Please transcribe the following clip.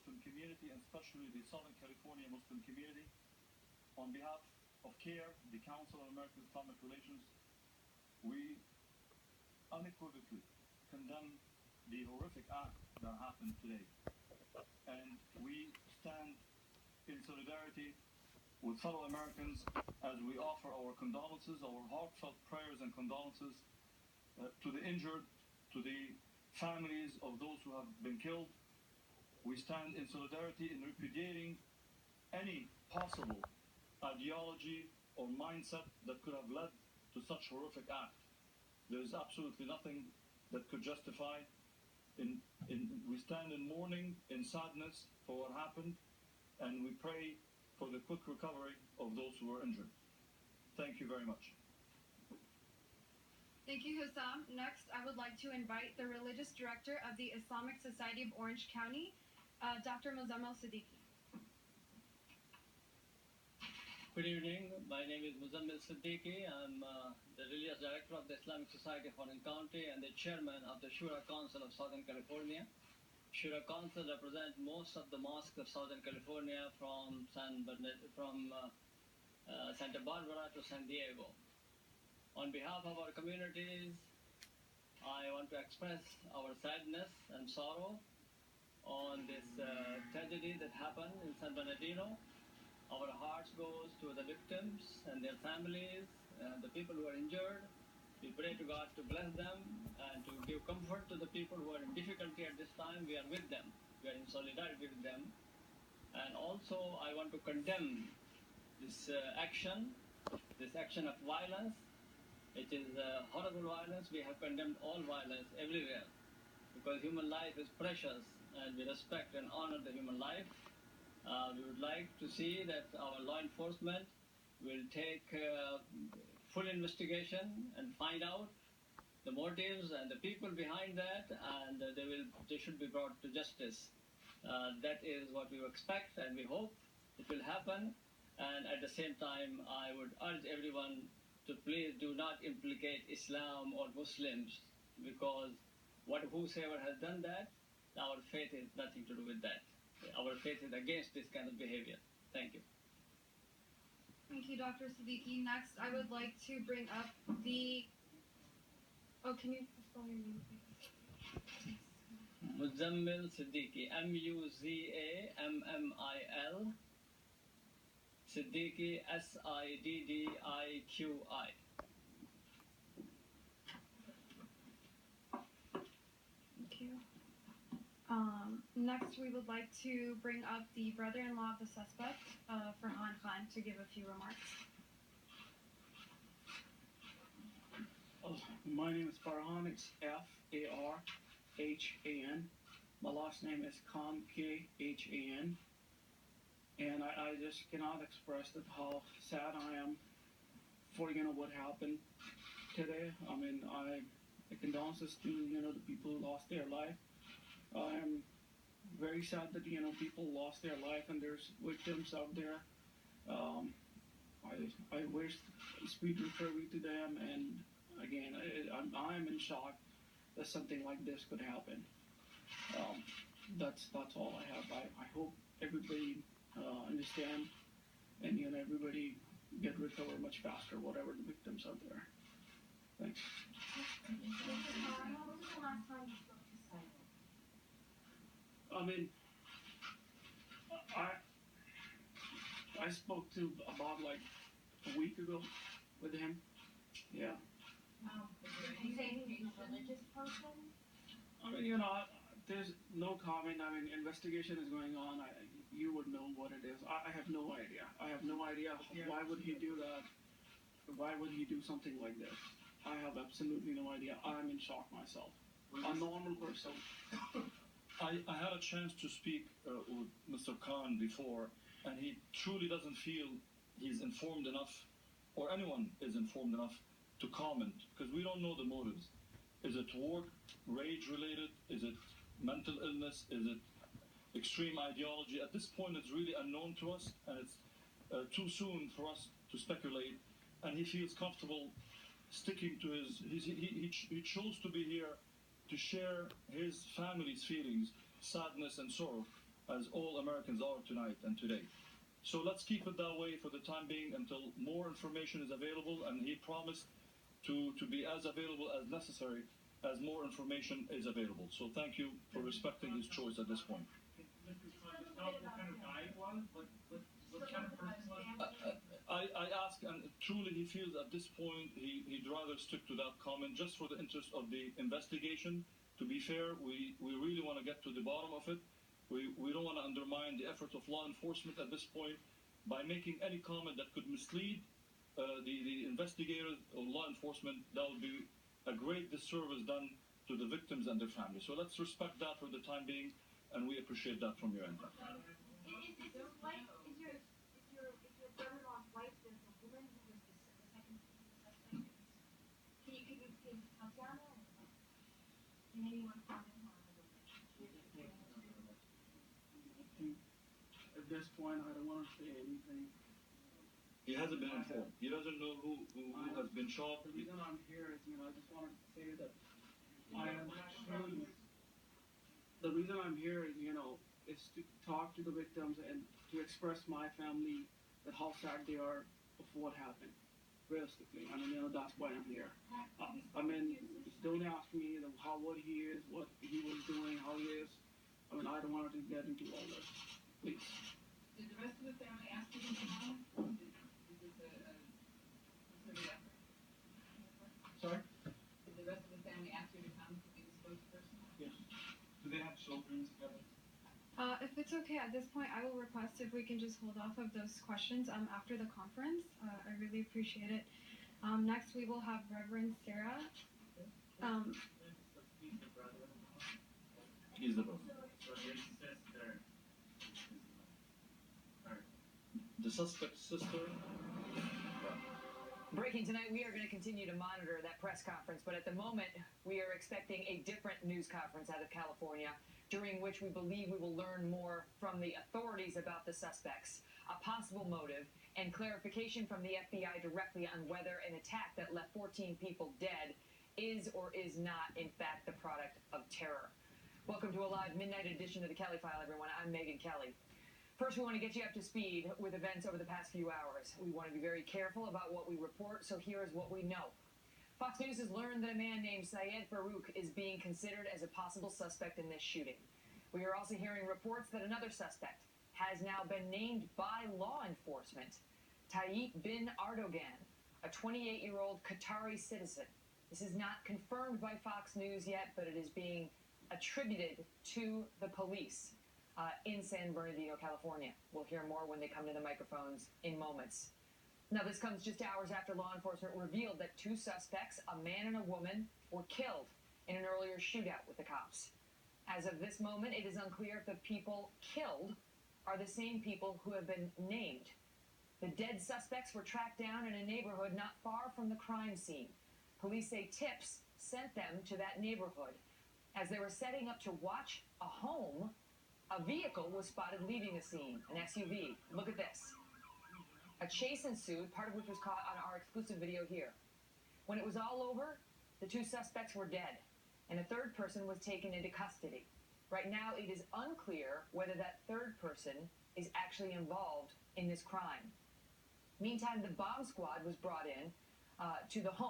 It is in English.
Muslim community, and especially the Southern California Muslim community. On behalf of CARE, the Council on American-Islamic Relations, we unequivocally condemn the horrific act that happened today. And we stand in solidarity with fellow Americans as we offer our condolences, our heartfelt prayers and condolences to the injured, to the families of those who have been killed. We stand in solidarity in repudiating any possible ideology or mindset that could have led to such horrific act. There is absolutely nothing that could justify. We stand in mourning, in sadness for what happened, and we pray for the quick recovery of those who were injured. Thank you very much. Thank you, Hussam. Next, I would like to invite the Religious Director of the Islamic Society of Orange County, Dr. Muzammil Siddiqui. Good evening. My name is Muzammil Siddiqui. I'm the Religious Director of the Islamic Society of Orange County and the Chairman of the Shura Council of Southern California. Shura Council represents most of the mosques of Southern California from Santa Barbara to San Diego. On behalf of our communities, I want to express our sadness and sorrow on this tragedy that happened in San Bernardino. Our hearts goes to the victims and their families, the people who are injured. We pray to God to bless them and to give comfort to the people who are in difficulty at this time. We are with them. We are in solidarity with them. And also, I want to condemn this action of violence. It is horrible violence. We have condemned all violence everywhere because human life is precious and we respect and honor the human life. We would like to see that our law enforcement will take full investigation and find out the motives and the people behind that, and they should be brought to justice. That is what we expect and we hope it will happen. And at the same time, I would urge everyone to please do not implicate Islam or Muslims, because whosoever has done that, our faith has nothing to do with that. Our faith is against this kind of behavior. Thank you. Thank you, Dr. Siddiqui. Next, I would like to bring up the... Oh, can you spell your name, please? Muzammil Siddiqui, Muzammil, Siddiqui, Siddiqui. Thank you. Next, we would like to bring up the brother-in-law of the suspect, Farhan Khan, to give a few remarks. My name is Farhan. It's Farhan. My last name is Khan, Khan. And I just cannot express that how sad I am for what happened today. I mean, the condolences to the people who lost their life. I am very sad that people lost their life and there's victims out there. I wish speed recovery to them, and again, I'm in shock that something like this could happen. That's all I have. I hope everybody understand and everybody get recovered much faster, whatever the victims out there. Thanks. I mean, I spoke to about like a week ago with him. Yeah. You say he's a religious person? I mean, there's no comment. I mean, investigation is going on. You would know what it is. I have no idea. I have no idea. Why would he do that? Why would he do something like this? I have absolutely no idea. I'm in shock myself. A normal person. I had a chance to speak with Mr. Khan before, and he truly doesn't feel he's informed enough, or anyone is informed enough to comment, because we don't know the motives. Is it work, rage-related? Is it mental illness? Is it extreme ideology? At this point, it's really unknown to us, and it's too soon for us to speculate. And he feels comfortable sticking to he chose to be here to share his family's feelings, sadness and sorrow. as all Americans are tonight and today. So let's keep it that way for the time being until more information is available, and he promised to be as available as necessary as more information is available. So thank you for respecting his choice at this point. What kind of guy it was? What kind of person was it? I ask, and truly he feels at this point he'd rather stick to that comment just for the interest of the investigation. To be fair, we really want to get to the bottom of it. We don't want to undermine the efforts of law enforcement at this point by making any comment that could mislead the investigators or law enforcement. That would be a great disservice done to the victims and their families. So let's respect that for the time being, and we appreciate that from your end. Is your wife, is your brother-in-law's wife the woman who was the second suspect? Can you Tatiana? Can anyone comment on the relationship? At this point, I don't want to say anything. He hasn't been informed. He doesn't know who has been shot. The reason I'm here is, I just wanted to say that I am truly. The reason I'm here is, is to talk to the victims and to express my family that how sad they are of what happened. Realistically, that's why I'm here. Don't ask me what he is, what he was doing, how he is. I don't want to get into all this. Please. Did the rest of the family ask you to come home? Is this a concerted effort? Sorry? Did the rest of the family ask you to come to be the spokesperson? Yes. Do they have children together? If it's okay, at this point, I will request if we can just hold off of those questions after the conference. I really appreciate it. Next, we will have Reverend Sarah. He's the brother. So your sister. The suspect's sister. Breaking tonight, we are going to continue to monitor that press conference, but at the moment, we are expecting a different news conference out of California, during which we believe we will learn more from the authorities about the suspects, a possible motive, and clarification from the FBI directly on whether an attack that left 14 people dead is or is not, in fact, the product of terror. Welcome to a live midnight edition of the Kelly File, everyone. I'm Megyn Kelly. First, we want to get you up to speed with events over the past few hours. We want to be very careful about what we report, so here is what we know. Fox News has learned that a man named Syed Farouk is being considered as a possible suspect in this shooting. We are also hearing reports that another suspect has now been named by law enforcement, Tayyip bin Erdogan, a 28-year-old Qatari citizen. This is not confirmed by Fox News yet, but it is being attributed to the police in San Bernardino, California. We'll hear more when they come to the microphones in moments. Now, this comes just hours after law enforcement revealed that two suspects, a man and a woman, were killed in an earlier shootout with the cops. As of this moment, it is unclear if the people killed are the same people who have been named. The dead suspects were tracked down in a neighborhood not far from the crime scene. Police say tips sent them to that neighborhood. As they were setting up to watch a home, a vehicle was spotted leaving the scene, an SUV. Look at this. A chase ensued, part of which was caught on our exclusive video here. When it was all over, the two suspects were dead, and a third person was taken into custody. Right now, it is unclear whether that third person is actually involved in this crime. Meantime, the bomb squad was brought in to the home.